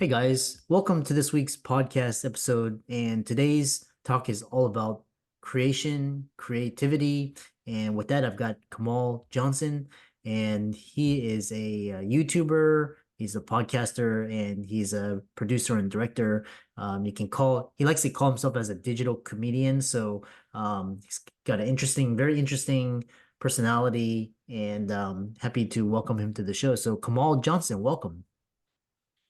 Hey guys, welcome to this week's podcast episode. And today's talk is all about creation, creativity. And with that, I've got Kamal Johnson, and he is a YouTuber, he's a podcaster, and he's a producer and director. He likes to call himself as a digital comedian. So he's got an very interesting personality, and happy to welcome him to the show. So, Kamal Johnson, welcome.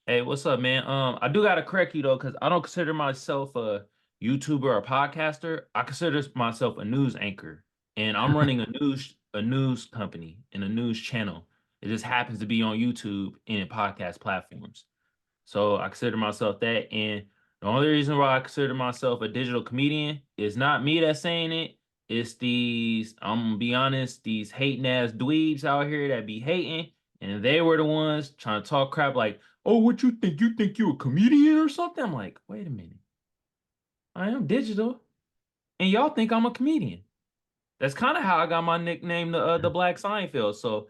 Hey, what's up, man? I do gotta correct you though, because I don't consider myself a YouTuber or podcaster. I consider myself a news anchor, and I'm running a news company and a news channel. It just happens to be on YouTube and podcast platforms. So I consider myself that. And the only reason why I consider myself a digital comedian is not me that's saying it. It's these, I'm gonna be honest, these hating ass dweebs out here that be hating. And they were the ones trying to talk crap like, oh, what you think? You think you a comedian or something? I'm like, wait a minute. I am digital. And y'all think I'm a comedian. That's kind of how I got my nickname, the Black Seinfeld. So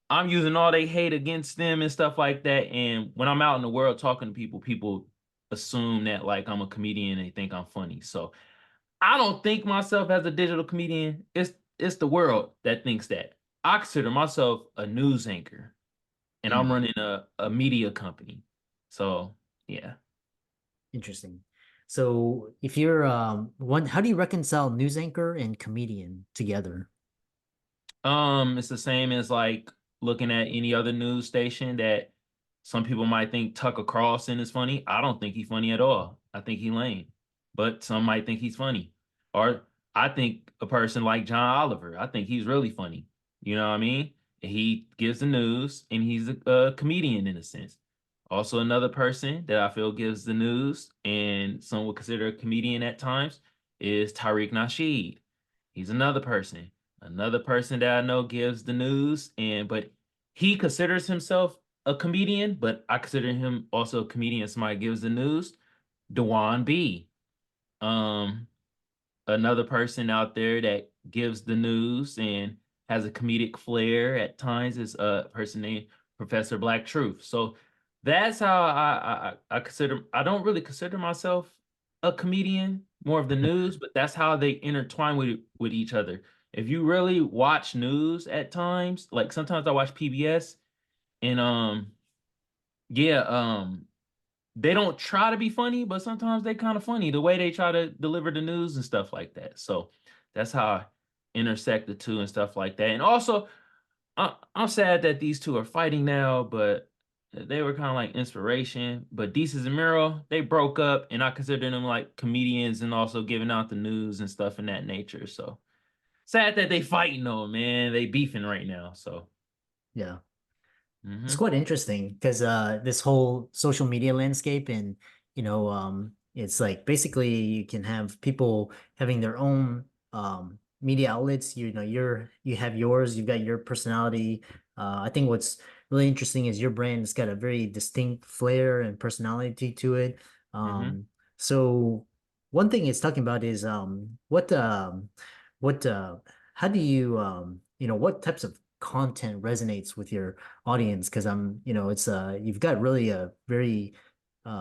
I'm using all they hate against them and stuff like that. And when I'm out in the world talking to people, people assume that like I'm a comedian and they think I'm funny. So I don't think myself as a digital comedian. It's the world that thinks that. I consider myself a news anchor and I'm Hmm. running a media company. So yeah. Interesting. So if you're how do you reconcile news anchor and comedian together? It's the same as like looking at any other news station that some people might think Tucker Carlson is funny. I don't think he's funny at all. I think he's lame. But some might think he's funny. Or I think a person like John Oliver, I think he's really funny. You know what I mean? He gives the news and he's a comedian in a sense. Also, another person that I feel gives the news and some would consider a comedian at times is Tariq Nasheed. He's another person that I know gives the news, and but he considers himself a comedian, but I consider him also a comedian. Somebody gives the news. Dewan B. Um, Another person out there that gives the news and has a comedic flair at times is a person named Professor Black Truth. So that's how I consider. I don't really consider myself a comedian, more of the news, but that's how they intertwine with each other. If you really watch news at times, like sometimes I watch PBS and yeah, they don't try to be funny, but sometimes they kind of funny the way they try to deliver the news and stuff like that. So that's how I intersect the two and stuff like that. And also, I'm sad that these two are fighting now, but they were kind of like inspiration. But Desus and Mero, they broke up, and I consider them like comedians and also giving out the news and stuff in that nature. So sad that they fighting though, man. They beefing right now. So Yeah. It's mhm. quite interesting because this whole social media landscape, and it's like basically you can have people having their own media outlets. You have yours, you've got your personality. I think what's really interesting is your brand has got a very distinct flair and personality to it. Mhm. So one thing it's talking about is what how do you what types of content resonates with your audience? Because it's you've got really a very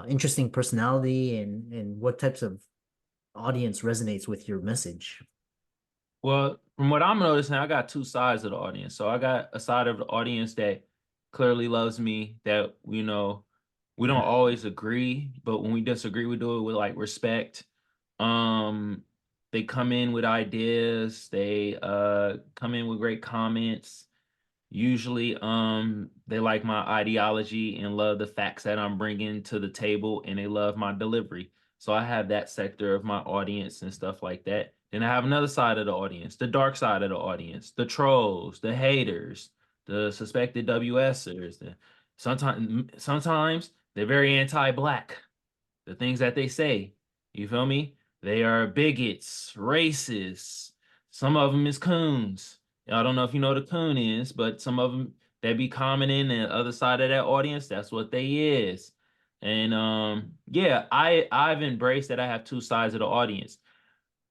interesting personality, and what types of audience resonates with your message. Well, from what I'm noticing, I got two sides of the audience. So I got a side of the audience that clearly loves me, that we don't always agree, but when we disagree, we do it with like respect. Um, they come in with ideas, they come in with great comments. Usually, they like my ideology and love the facts that I'm bringing to the table, and they love my delivery. So I have that sector of my audience and stuff like that. Then I have another side of the audience, the dark side of the audience, the trolls, the haters, the suspected WSers. Sometimes they're very anti-black. The things that they say, you feel me? They are bigots, racists. Some of them is coons. I don't know if you know what a coon is, but some of them that be commenting and the other side of that audience, that's what they is. And yeah, I've embraced that I have two sides of the audience.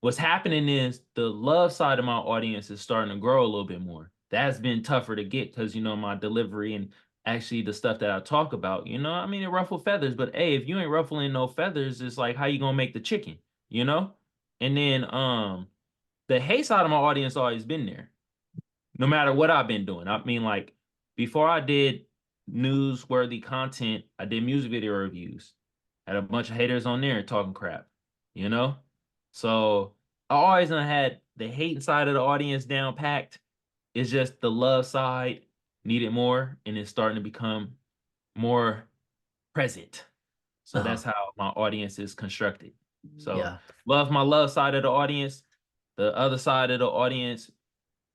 What's happening is the love side of my audience is starting to grow a little bit more. That's been tougher to get because my delivery and actually the stuff that I talk about. You know, I mean, it ruffle feathers, but hey, if you ain't ruffling no feathers, it's like how you gonna make the chicken, you know? And then the hate side of my audience always been there, no matter what I've been doing. I mean, like before I did newsworthy content, I did music video reviews. Had a bunch of haters on there talking crap, you know? So I always done had the hate side of the audience down packed. It's just the love side needed more, and it's starting to become more present. So that's Uh-huh. how my audience is constructed. So Yeah. love my love side of the audience. The other side of the audience,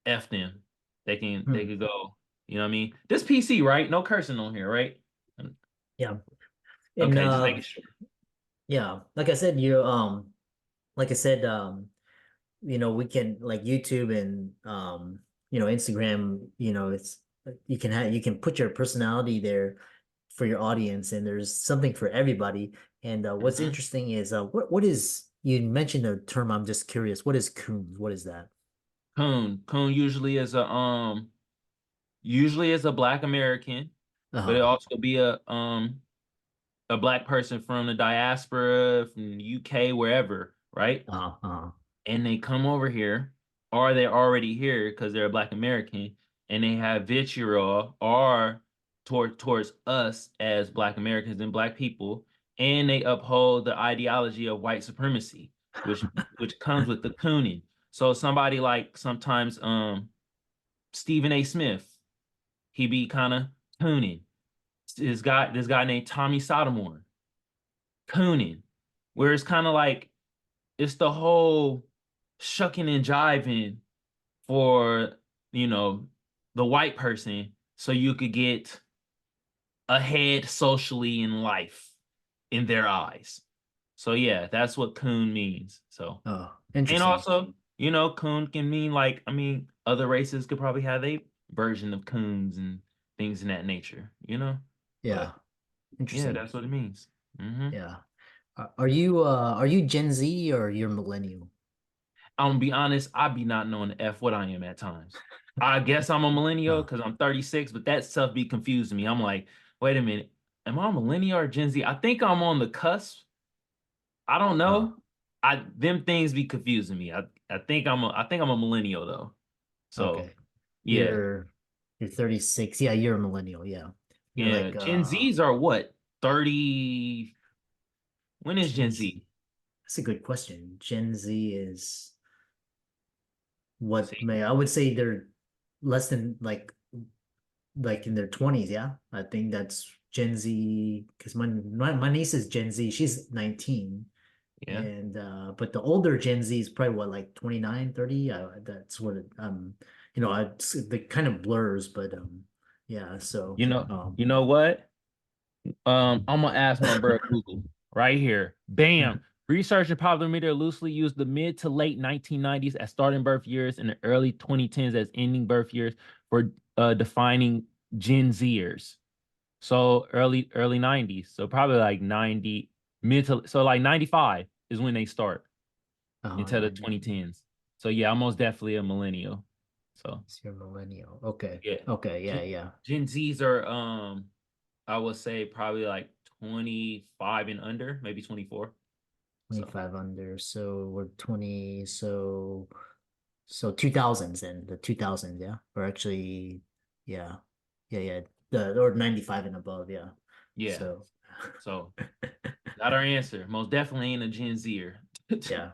F them. They Hmm. could go, you know what I mean? This PC, right? No cursing on here, right? Yeah. And Okay, just making sure. yeah, like I said, like I said, we can like YouTube and Instagram, it's you can put your personality there for your audience, and there's something for everybody. And what's Mhm. interesting is what is you mentioned a term, I'm just curious. What is coons? What is that? Coon usually is a black American, but it Uh-huh. also could be a black person from the diaspora, from the UK, wherever, right? Uh-huh. Uh-huh. And they come over here, or they're already here because they're a black American, and they have vitriol or towards us as black Americans and black people, and they uphold the ideology of white supremacy, which comes with the cooning. So somebody like sometimes Stephen A. Smith, he be kind of cooning. This guy named Tommy Sotomayor, cooning, where it's kind of like it's the whole shucking and jiving for, you know, the white person so you could get ahead socially in life in their eyes. So yeah, that's what coon means. So, Oh, and interesting. also, you know, coon can mean like, I mean, other races could probably have a version of coons and things in that nature, you know? Yeah, But yeah, interesting. that's what it means. Hmm. Yeah. Are you Gen Z or you're millennial? I'm gonna be honest, I be not knowing the F what I am at times. I guess I'm a millennial Uh, because I'm 36, but that stuff be confusing me. I'm like, wait a minute, am I a millennial or Gen Z? I think I'm on the cusp. I don't uh, know. I them things be confusing me. I think I'm a millennial though. So okay. yeah, You're 36. Yeah, you're a millennial. Yeah. You're yeah. like Gen Zs are what? 30. When is Gen Gen Z. Z? That's a good question. Gen Z is what See, may I would say they're less than like in their 20s, yeah. I think that's Gen Z because my niece is Gen Z. She's 19. yeah. And but the older Gen Z is probably what, like 29, 30. That's what it kind of blurs, but yeah, so You know what? I'm gonna ask my bro Google right here. Bam. Research and popular media loosely use the mid to late 1990s as starting birth years and the early 2010s as ending birth years for defining Gen Zers. So early 90s. So probably like 90 mid to so like 95 is when they start into the 90. 2010s. So yeah, I'm most definitely a millennial. So So you're millennial. Okay. yeah. Okay, yeah, Gen, yeah. Gen Zs are I would say probably like 25 and under, maybe 24. So 25 under. So we're 20, so 2000s then, the 2000s, yeah. Or actually, yeah. Yeah, yeah. Or 95 and above, yeah. yeah. So So got our answer. Most definitely ain't a Gen Zer. yeah.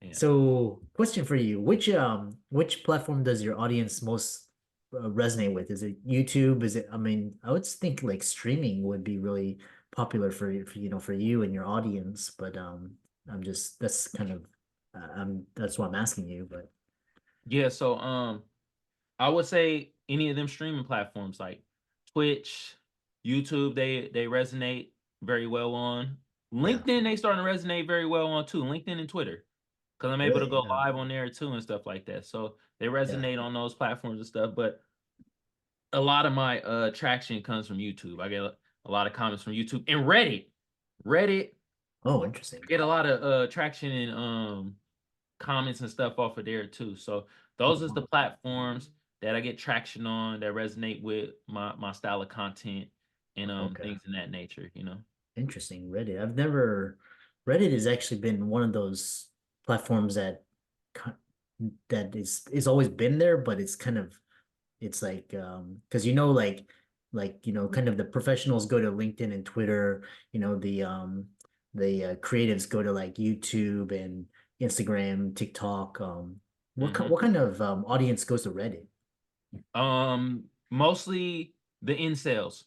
Yeah. So, question for you: which platform does your audience most resonate with? Is it YouTube? Is it? I mean, I would think like streaming would be really popular for you and your audience. But I'm just that's kind of that's why I'm asking you. But Yeah, so I would say any of them streaming platforms like Twitch, YouTube, they resonate very well on. yeah, LinkedIn, they starting to resonate very well on too. LinkedIn and Twitter. Because I'm able to really, go live on there too and stuff like that. So they yeah. resonate on those platforms and stuff. But a lot of my traction comes from YouTube. I get a lot of comments from YouTube and Reddit. Reddit, Oh, interesting. I get a lot of traction and comments and stuff off of there too. So those is the platforms. that I get traction on, that resonate with my style of content and Okay. things in that nature, you know. Interesting. Reddit. I've never Reddit has actually been one of those platforms that that is always been there, but it's kind of it's like because kind of the professionals go to LinkedIn and Twitter, the creatives go to like YouTube and Instagram, TikTok. Hmm. What kind of audience goes to Reddit? Mostly the incels.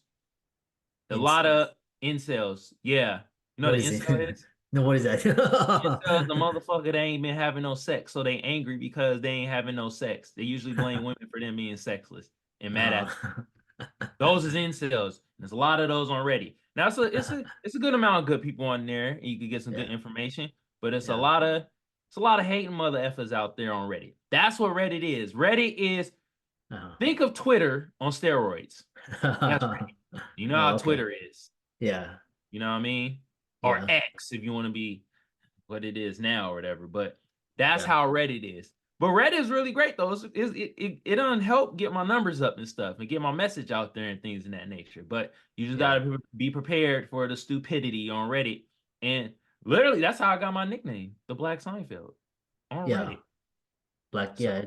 A lot Incels. of incels. Yeah. You know What what is an it? incel is? No, what is that? Incels, the motherfucker that ain't been having no sex, so they angry because they ain't having no sex. They usually blame women for them being sexless and mad Uh, at those is incels. There's a lot of those on Reddit. Now it's a good amount of good people on there, and you can get some good yeah, information. But yeah. it's a lot of hating mother effers out there on Reddit. That's what Reddit is. Reddit is Uh, think of Twitter on steroids. That's Reddit. You know how oh, okay. Twitter is. Yeah, You know what I mean? Or yeah, X if you want to be what it is now or whatever. But that's yeah, how Reddit is. But Reddit is really great though. It doesn't help get my numbers up and stuff and get my message out there and things in that nature. But you just yeah, gotta be prepared for the stupidity on Reddit. And literally, that's how I got my nickname, the Black Seinfeld, on yeah. Reddit. Black, So yeah.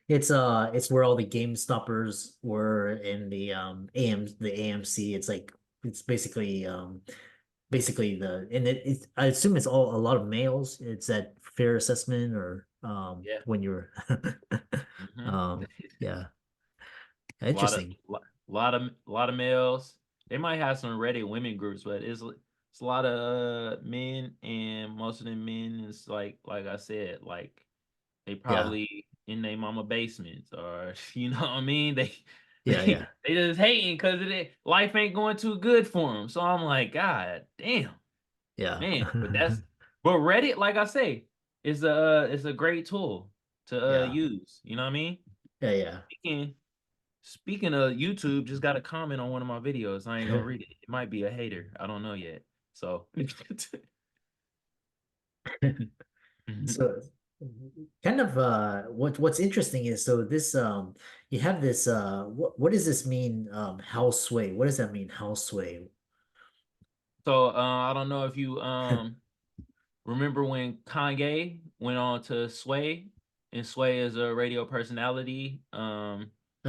It's where all the game stoppers were in the AMC. It's like it's basically I assume it's all a lot of males. It's that fair assessment or yeah. when you're Hmm. yeah. A lot of Interesting. lot of males. They might have some Reddit women groups, but it's a lot of men, and most of them men is like I said, like they Yeah. probably in their mama basements or you know what I mean. Yeah, yeah. They just hating because life ain't going too good for them. So I'm like, God damn, Yeah. man. But Reddit, like I say, is a great tool to Yeah. use. You know what I mean? Yeah, yeah. Speaking Speaking of YouTube, just got a comment on one of my videos. I ain't gonna read it. It might be a hater. I don't know yet. So So kind of what's interesting is so this you have this what does this mean house sway? What does that mean house sway? I don't know if you remember when Kanye went on to Sway, and Sway is a radio personality. He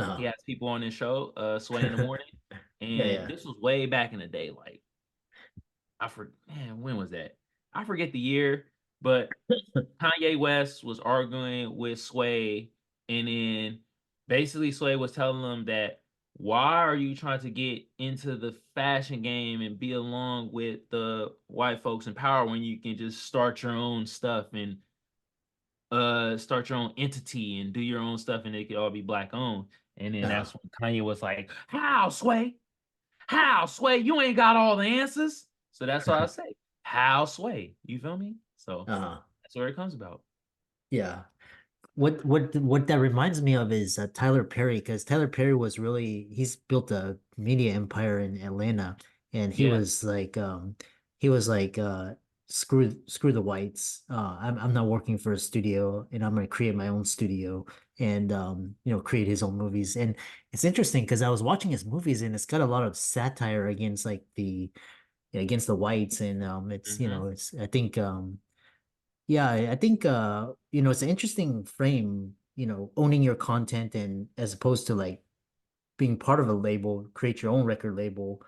Uh-huh. has people on his show, Sway in the Morning, Yeah, and yeah. this was way back in the day. Like man, when was that? I forget the year, but Kanye West was arguing with Sway, and then basically Sway was telling him that why are you trying to get into the fashion game and be along with the white folks in power when you can just start your own stuff and start your own entity and do your own stuff and it could all be black owned. And then Uh-huh. that's when Kanye was like, "How, Sway? How, Sway? You ain't got all the answers." So that's why I say, "How, Sway?" You feel me? So Uh-huh. that's where it comes about. Yeah. What that reminds me of is Tyler Perry because Tyler Perry was really he's built a media empire in Atlanta and Yeah. he was like screw the whites I'm not working for a studio and I'm gonna create my own studio and create his own movies and it's interesting because I was watching his movies and it's got a lot of satire against like the against the whites and it's Hmm. it's I think yeah, I think it's an interesting frame, owning your content and as opposed to like being part of a label, create your own record label,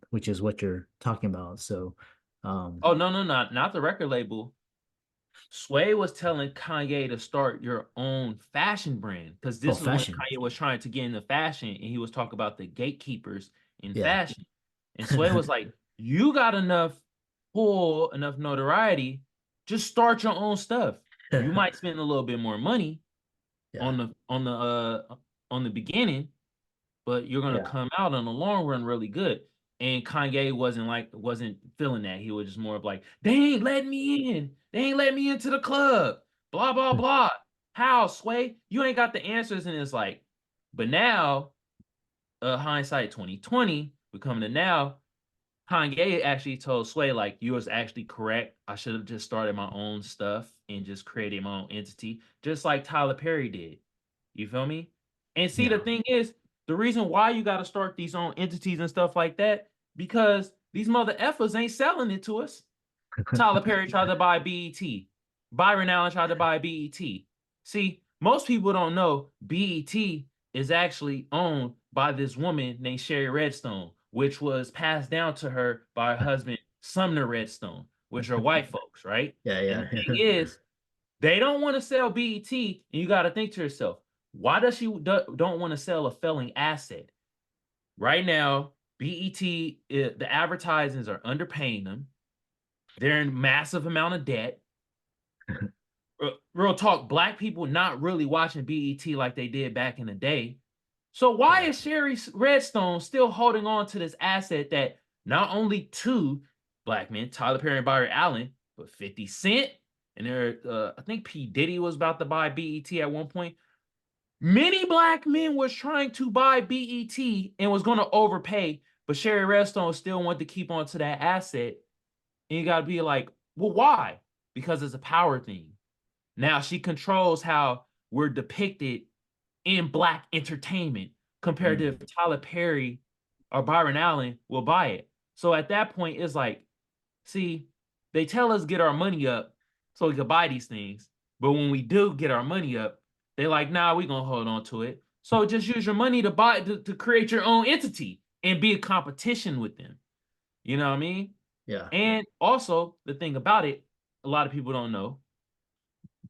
which is what you're talking about. So, um, Oh no, no, not the record label. Sway was telling Kanye to start your own fashion brand because oh, this was when fashion. Kanye was trying to get into fashion and he was talking about the gatekeepers in Yeah. fashion. And Sway was like, "You got enough pull, enough notoriety, just start your own stuff. You might spend a little bit more money Yeah. on the beginning, but you're gonna Yeah. come out in the long run really good." And Kanye wasn't feeling that. He was just more of like, they ain't letting me in. They ain't letting me into the club. Blah blah blah. How, Sway? You ain't got the answers. And it's like, but now, hindsight 2020, we coming to now. Kanye actually told Sway like, you was actually correct. I should have just started my own stuff and just created my own entity, just like Tyler Perry did. You feel me? And see, the Yeah. thing is, the reason why you got to start these own entities and stuff like that, because these mother effers ain't selling it to us. Tyler Perry tried to buy BET. Byron Allen tried to buy BET. See, most people don't know BET is actually owned by this woman named Sherry Redstone, which was passed down to her by her husband, Sumner Redstone, which are white folks, right? Yeah, And yeah, the thing is, they don't want to sell BET, and you got to think to yourself, why does she don't want to sell a failing asset? Right now, BET, the advertisers are underpaying them. They're in massive amount of debt. Real talk, black people not really watching BET like they did back in the day. So why yeah. is Sherry Redstone still holding on to this asset that not only two black men, Tyler Perry and Byron Allen, but 50 Cent, and I think P. Diddy was about to buy BET at one point. Many black men was trying to buy BET and was going to overpay, but Sherry Redstone still wanted to keep on to that asset. And you got to be like, well, why? Because it's a power thing. Now she controls how we're depicted in black entertainment compared to if Mm. Tyler Perry or Byron Allen will buy it. So at that point, it's like, see, they tell us get our money up so we can buy these things. But when we do get our money up, they're like, nah, we're gonna hold on to it. So just use your money to buy to create your own entity and be a competition with them. You know what I mean? Yeah. And also the thing about it, a lot of people don't know.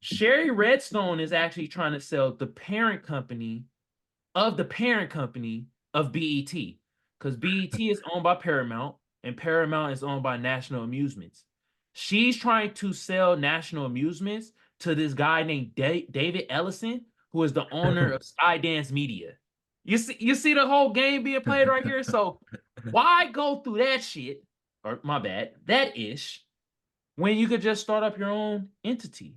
Sherry Redstone is actually trying to sell the parent company of BET because BET is owned by Paramount and Paramount is owned by National Amusements. She's trying to sell National Amusements to this guy named David Ellison, who is the owner of Skydance Media. You see the whole game being played right here. So why go through that shit, or my bad, that ish, when you could just start up your own entity?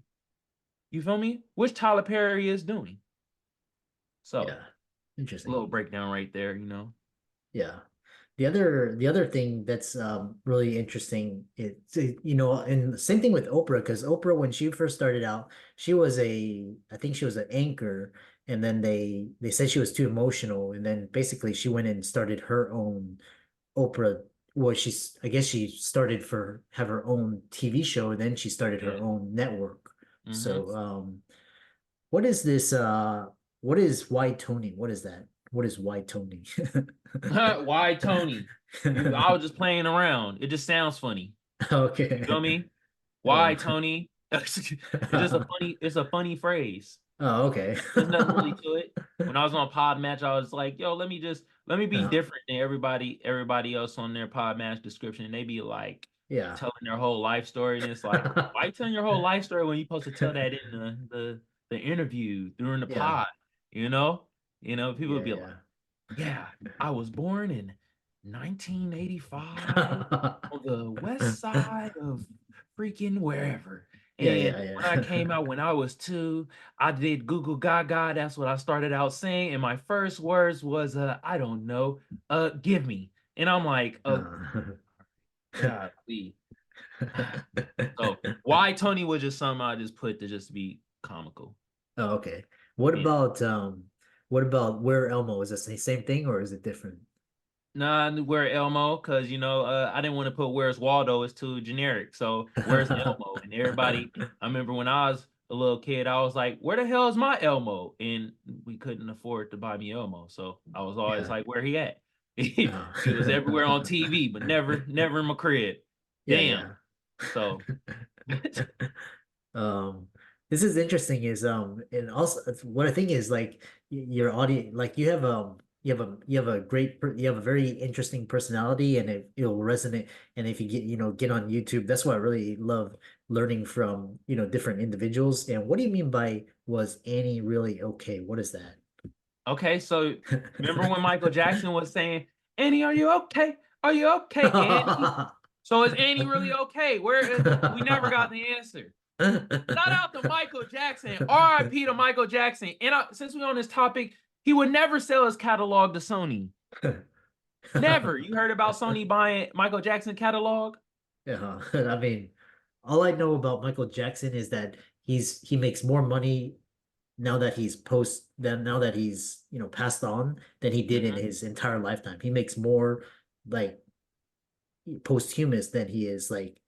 You feel me? Which Tyler Perry is doing. So Yeah. a Interesting. little breakdown right there, you know. Yeah. The other thing that's really interesting is you know, and the same thing with Oprah, because Oprah, when she first started out, she was I think she was an anchor, and then they said she was too emotional, and then basically she went and started her own Oprah. Well, I guess she started for have her own TV show, and then she started her Yeah. own network. Mm-hmm. So what is this what is Why Tony? What is that? What is Why Tony? Why Tony? I was just playing around. It just sounds funny. You Okay. feel me? Uh, Why Tony? It's a funny phrase. oh, okay. There's nothing really to it. When I was on Pod Match, I was like, yo, let me be Uh, different than everybody else on their Pod Match description. And they be like yeah. telling their whole life story. And it's like, why you telling your whole life story when you're supposed to tell that in the interview during the Yeah. pod? You know? People would Yeah, be like, yeah. yeah, I was born in 1985 on the west side of freaking wherever. Yeah, And yeah, when I yeah. came out when I was 2, I did Google Gaga. That's what I started out saying. And my first words was, I don't know, give me. And I'm like, God, please. So why Tony was just something I just put to just be comical. Oh, okay. What Yeah. about Where Elmo? Is this the same thing or is it different? Nah, where Elmo? Because I didn't want to put Where's Waldo. It's too generic. So where's Elmo? And everybody, I remember when I was a little kid, I was like, "Where the hell is my Elmo?" And we couldn't afford to buy me Elmo, so I was always Yeah. like, "Where he at?" He was Oh. everywhere on TV, but never in my crib. Yeah, Damn. yeah. So Um, this is interesting is and also what I think is like your audience, like you have a you have a very interesting personality, and it'll resonate. And if you get on YouTube, that's why I really love learning from different individuals. And what do you mean by was Annie really okay? What is that? okay, so remember when Michael Jackson was saying, "Annie, are you okay? Are you okay, Annie?" So is Annie really okay? We never got the answer. Shout out to Michael Jackson. R.I.P. to Michael Jackson. And since we're on this topic, he would never sell his catalog to Sony. Never. You heard about Sony buying Michael Jackson catalog? Yeah, I mean, all I know about Michael Jackson is that he makes more money now that now that he's, passed on than he did in Hmm. his entire lifetime. He makes more like posthumous than he is like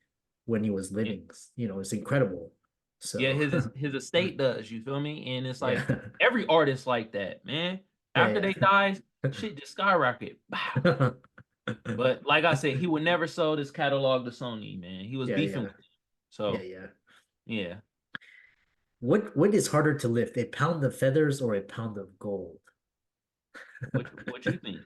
when he was Yeah, living. It's incredible. yeah, So his estate does, you feel me? And it's like yeah. every artist like that, man. After Yeah, they die, shit just skyrocket. Bow. yeah. But like I said, he would never sell this catalog to Sony, man. He was Yeah, beefing yeah. with them. Yeah, So yeah. yeah. What is harder to lift, a pound of feathers or a pound of gold? What you think?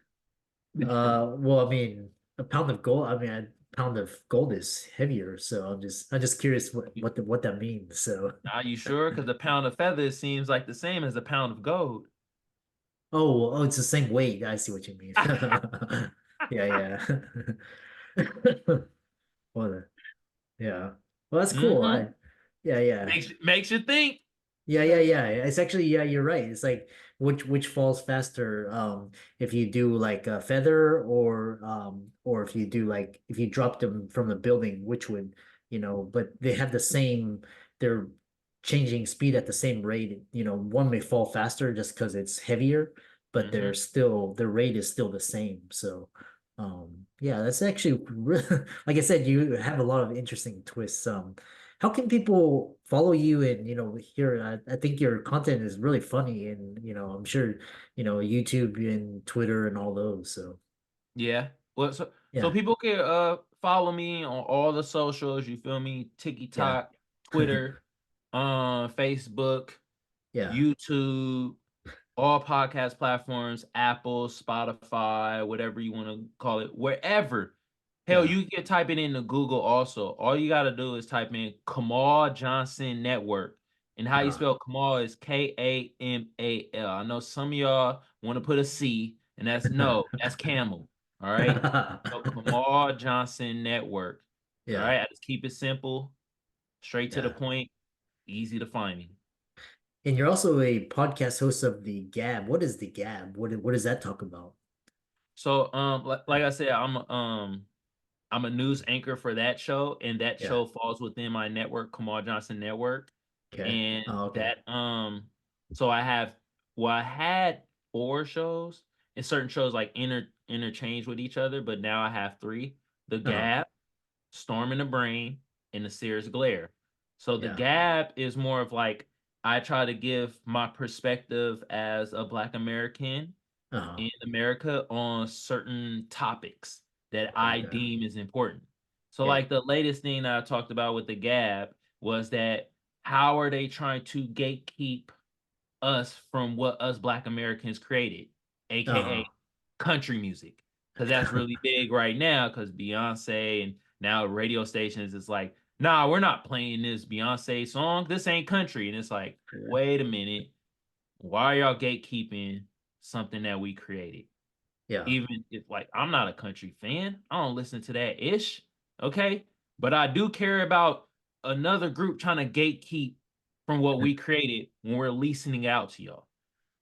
Well, I mean, a pound of gold, I mean, a pound of gold is heavier, so I'm just curious what that means. So, Are you sure? Because a pound of feathers seems like the same as a pound of gold. oh, it's the same weight. I see what you mean. Yeah, yeah. Well, yeah. Well, that's cool. Hmm. Yeah, yeah. Makes you think. Yeah, yeah, yeah. It's actually, yeah, you're right. It's like which falls faster, if you do like a feather or if you do like if you drop them from the building, which would, but they have they're changing speed at the same rate. One may fall faster just because it's heavier, but Hmm. their rate is still the same. So yeah, that's actually like I said, you have a lot of interesting twists. How can people follow you and hear? I think your content is really funny, and I'm sure YouTube and Twitter and all those. So Yeah. Well, so yeah, people can follow me on all the socials, you feel me? yeah, TikTok, Twitter, Facebook, yeah. YouTube, all podcast platforms, Apple, Spotify, whatever you want to call it, wherever. Hell, Yeah. you can type it into Google also. All you got to do is type in Kamal Johnson Network. And how you Uh, spell Kamal is Kamal. I know some of y'all want to put a C, and that's no, that's camel. All right. So Kamal Johnson Network. All yeah, right. I just keep it simple, straight to the yeah. point, easy to find me. And you're also a podcast host of the Gab. What is the Gab? What does that talk about? So like I said, I'm a news anchor for that show, and that Yeah. show falls within my network, Kamal Johnson Network. Okay. And Oh, okay. that so I had four shows, and certain shows like interchange with each other, but now I have three: The Oh, Gap, Storm in the Brain, and The Sears Glare. So The yeah. Gap is more of like I try to give my perspective as a Black American Oh, in America on certain topics that okay, I okay. deem is important. So, Yeah. like the latest thing that I talked about with the Gab was that how are they trying to gatekeep us from what us Black Americans created, aka Oh. country music, because that's really big right now. Because Beyonce and now radio stations is like, nah, we're not playing this Beyonce song. This ain't country, and it's like, wait a minute, why are y'all gatekeeping something that we created? Yeah. Even if like I'm not a country fan, I don't listen to that ish, okay? But I do care about another group trying to gatekeep from what we created when we're leasing it out to y'all.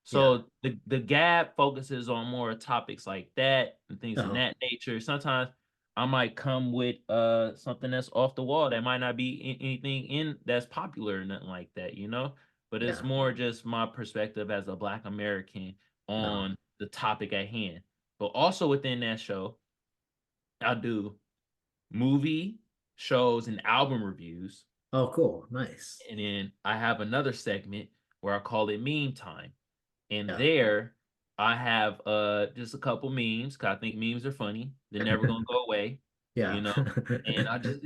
Yeah. So the Gab focuses on more topics like that and things in Oh, that nature. Sometimes I might come with something that's off the wall that might not be anything in that's popular or nothing like that, you know? But it's yeah. more just my perspective as a Black American Oh. on the topic at hand. But also within that show, I do movie, shows, and album reviews. Oh, cool. Nice. And then I have another segment where I call it meme time. And Yeah. there I have just a couple memes because I think memes are funny. They're never gonna go away, Yeah. you know. And I just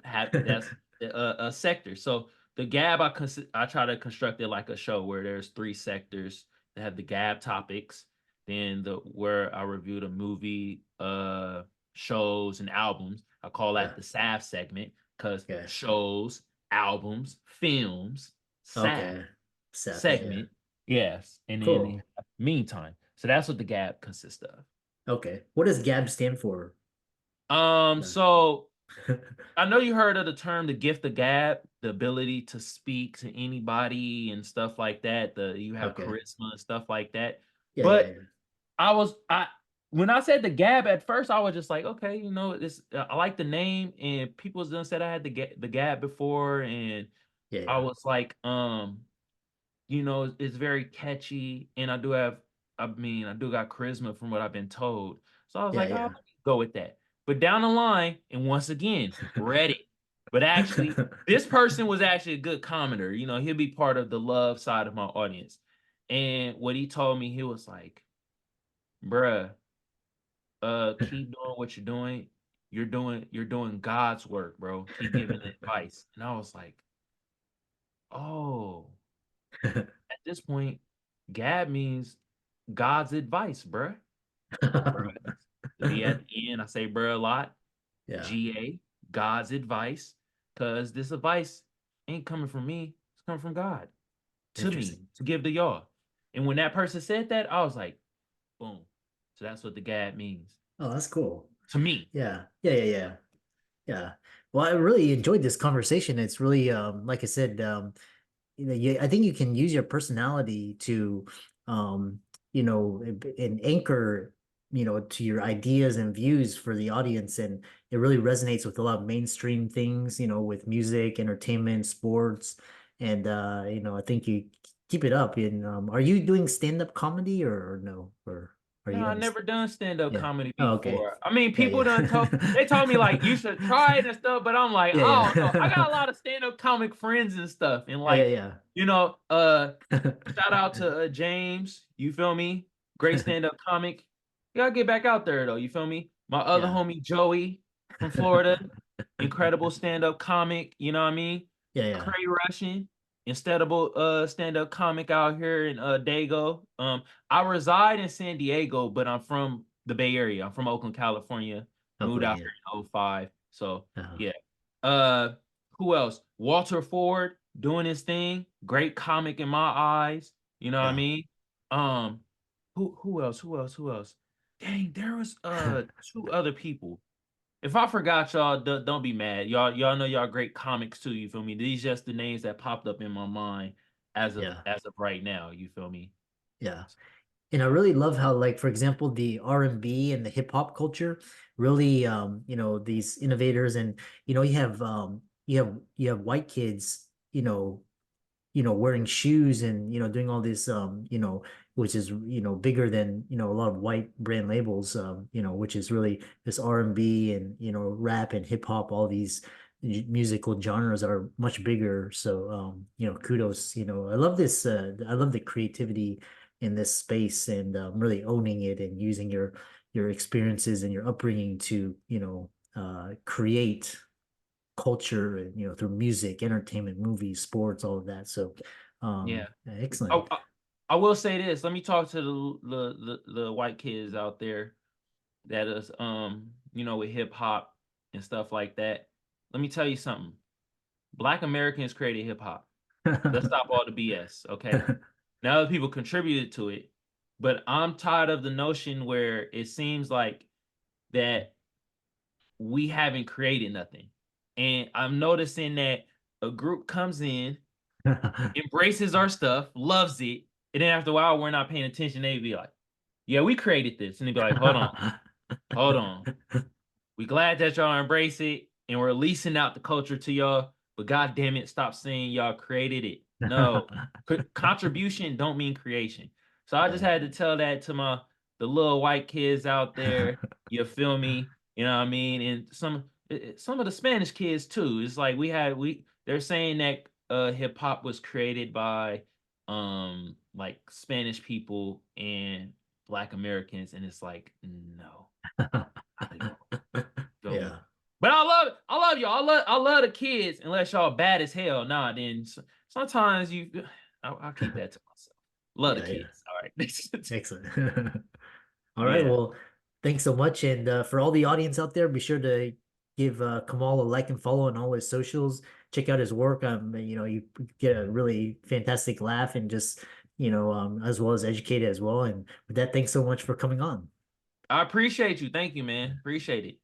have that's a sector. So the Gab I try to construct it like a show where there's three sectors that have the Gab topics. Then the where I review the movie, shows and albums. I call Yeah. that the SAF segment because Okay. shows, albums, films, SAF Okay. Seth, yeah, yeah. segment. Yes. And then Cool. meantime. So that's what the gap consists of. Okay. What does GAB stand for? Yeah. So I know you heard of the term the gift of gab, the ability to speak to anybody and stuff like that. The you have Okay. charisma and stuff like that. Yeah, yeah, But yeah. I was when I said the Gab at first, I was just like, okay, you know, this I like the name, and people done said I had the Gab before, and Yeah, I yeah. was like, you know, it's very catchy, and I mean, I do got charisma from what I've been told. So I was Yeah, like, oh, yeah. let me go with that. But down the line, and once again, Reddit. But actually, this person was actually a good commenter. You know, he'll be part of the love side of my audience. And what he told me, he was like, bruh, keep doing what you're doing. You're doing God's work, bro. Keep giving advice. And I was like, oh, at this point, Gab means God's advice, bruh. Bruh. To be at the end, I say bruh a lot. Yeah, GA, God's advice. Cause this advice ain't coming from me, it's coming from God to me interesting. to give to y'all. And when that person said that, I was like, boom. So that's what the Gab means Oh, that's cool. to me. Yeah, yeah, yeah, yeah. Yeah. Well, I really enjoyed this conversation. It's really, like I said, I think you can use your personality to, um, and anchor, to your ideas and views for the audience. And it really resonates with a lot of mainstream things, with music, entertainment, sports. And, I think you keep it up. And, are you doing stand-up comedy or no? Or are No, you I gonna, never done stand-up yeah. comedy Oh, okay. before. I mean, Yeah, people done told yeah. they told me like you should try it and stuff, but I'm like, Yeah, I don't know. I got a yeah. lot of stand-up comic friends and stuff. And Yeah, like, yeah, you know, yeah. shout out to James, you feel me? Great stand-up comic. You gotta get back out there though, you feel me? My other Yeah. homie Joey from Florida, incredible stand-up comic, you know what I mean? Yeah, yeah. Cray Russian, instead of stand-up comic out here in Dago. I reside in San Diego, but I'm from the Bay Area. I'm from Oakland, California. Moved Oakland, out yeah. here in '05. So Uh, yeah. Uh who else? Walter Ford doing his thing. Great comic in my eyes. You know what I yeah. mean? Um, who else? Who else? Who else? Dang, there was two other people. If I forgot y'all, don't be mad. Y'all know y'all great comics too. You feel me? These just the names that popped up in my mind Yeah. as of right now. You feel me? Yeah. And I really love how, like, for example, the R&B and the hip hop culture really, these innovators and, you have white kids, wearing shoes and, doing all this, which is, bigger than, a lot of white brand labels, which is really this R&B and, rap and hip hop, all these musical genres are much bigger. So, kudos, I love the creativity in this space and really owning it and using your experiences and your upbringing to, create culture and through music, entertainment, movies, sports, all of that. So Yeah. excellent. Oh, I will say this. Let me talk to the white kids out there that is with hip hop and stuff like that. Let me tell you something. Black Americans created hip hop. Let's stop all the BS, okay? Now other people contributed to it, but I'm tired of the notion where it seems like that we haven't created nothing. And I'm noticing that a group comes in, embraces our stuff, loves it, and then after a while we're not paying attention. They be like, "Yeah, we created this," and they be like, hold on. We glad that y'all embrace it, and we're leasing out the culture to y'all. But god damn it, stop saying y'all created it. No, contribution don't mean creation. So I just Yeah. had to tell that to the little white kids out there. You feel me? You know what I mean? And some of the Spanish kids too. It's like they're saying that hip hop was created by like Spanish people and Black Americans, and it's like no, not at all. Feel me? Yeah. But I love y'all. I love the kids unless y'all bad as hell. Nah, then sometimes I'll keep that to myself. Love the Yeah. Yeah. kids. All right. Excellent. All right. Yeah. Well, thanks so much. And for all the audience out there, be sure to give Kamal a like and follow on all his socials. Check out his work. You get a really fantastic laugh and just, as well as educated as well. And with that, thanks so much for coming on. I appreciate you. Thank you, man. Appreciate it.